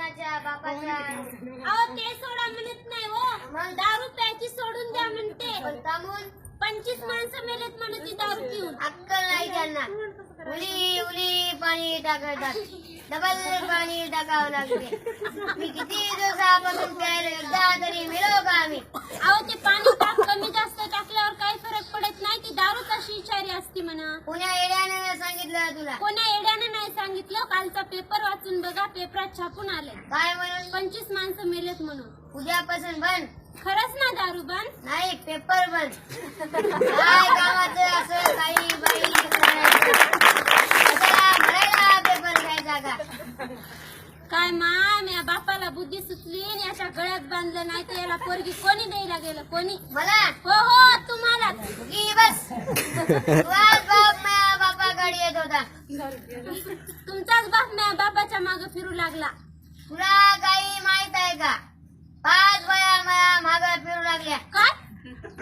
कोणाच्या बापाच्या अहो ते सोडा म्हणत नाही हो, दारू प्यायची सोडून द्या म्हणते. पण कामून 25 माणसं मेलेत म्हणून ती दारू पिऊन. अक्कल नाही त्यांना. उली उली पाणी टाकतात, डबल पाणी टाकावं लागते. मी किती दिवसापासून प्यायला एकदा तरी मिळव का आम्ही. अहो ते पाणी कमी जास्त टाकल्यावर काही फरक पडत नाही, ती दारू तशी विषारी असती म्हणा. पुण्या येड्याने सांगितलं तुला. कोण्या येड्याने नाही सांगितलं, कालचा पेपर वाचून बघा, पेपरात छापून आले काय म्हणून? 25 माणसं मेलेत म्हणून. उद्यापासून बंद. खरंच ना दारू बंद? नाही, पेपर बंद. काय कामाचं असं काही बाई कशाला भरायला पेपर घ्यायचा का. काय माय, या बापाला बुद्धी सुचली आणि याच्या गळ्यात बांधलं नाही तर याला पोरगी कोणी द्यायला गेलं, कोणी? मला हो हो तुम्हाला. की बस तुझाच बाप माझ्या बापाकडे येत होता. तुमचाच बाप माझ्या बापाच्या मागे फिरू लागला. तुला काही माहित आहे का? 5 वया माया माग फिरू लागल्या. काय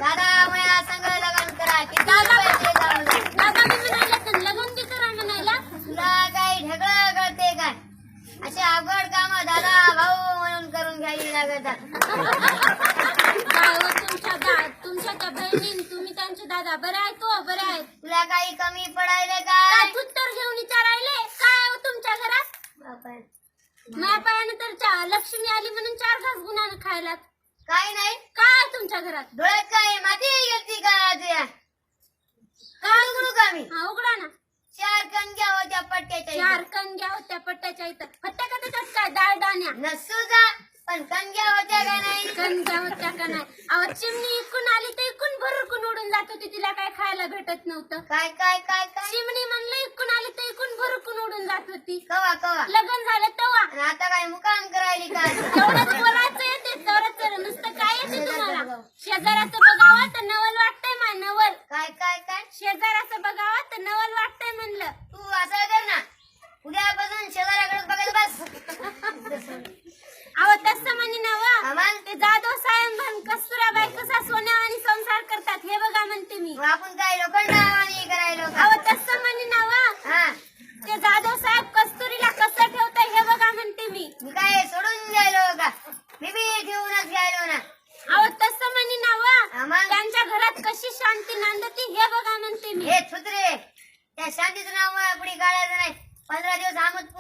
दादा माया संग लग्न करा, किती दादा पैसे जाऊ दे. दादा मी म्हणायला तर लग्न बी करा म्हणायला. तुला काही ढगळं कळते काय? असे अवघड काम दादा भाऊ म्हणून करून घ्यावी लागतात. काय हो तुमच्या त्या बहिणी तुम्ही त्यांचे दादा बरे आहेत हो, बरे आहेत. तुला काही कमी पडायले काय काय? उत्तर घेऊन विचारायले काय हो तुमच्या घरात? बापा. माझ्या पायाने तर लक्ष्मी आली म्हणून 4 घास गुन्हा खायला. काही नाही. काय तुमच्या घरात? डोळ्यात काय माती घेतली का तुझ्या? काय उघडू का मी? हा उघडा ना. 4 कणक्या होत्या पट्ट्याच्या 4 इथं. कणग्या होत्या पट्ट्याच्या इथं. फट्ट्या का त्याच्यात काय डाळ दाण्या? नसू जा, पण कणक्या होत्या का नाही? कणग्या होत्या का नाही? अहो चिमणी इकून आली तर इकून भरकून उडून जात होती, तिला काय खायला भेटत नव्हतं. काय काय काय काय? चिमणी म्हणलं इकून आली तर इकून भरकून उडून जात होती. कवा कवा? लग्न झालं तेव्हा. आणि आता काय मुकाम करायली का? एवढंच बोलायचं येते चर नुसतं काय येते तुम्हाला? शेजाराचं बघावं तर नवल वाटतंय मा नवल. काय काय काय? शेजाराचं बघावं तर नवल वाटतंय म्हणलं. तू असं कर ना, उद्यापासून शेजाऱ्याकडे बघायला बस. अहो तसं म्हणे ना वा. आम्हाला ते जाधव साहेब म्हण कस्तुराबाई कसा सोन्यावानी संसार करतात हे बघा म्हणते मी. मग आपण काय लोखंडावानी करायलो का? अहो तसं म्हणे ना वा. हा, ते जाधव साहेब कस्तुरीला कसं ठेवताय हे बघा म्हणते मी. मी काय सोडून द्यायलो का? मी बी ठेवूनच घ्यायलो ना. अहो तसं म्हणे ना वा. आम्हाला त्यांच्या घरात कशी शांती नांदती हे बघा म्हणते मी. हे छुत्रे, त्या शांतीचं नाव पुढे काढायचं नाही. 15 दिवस आमच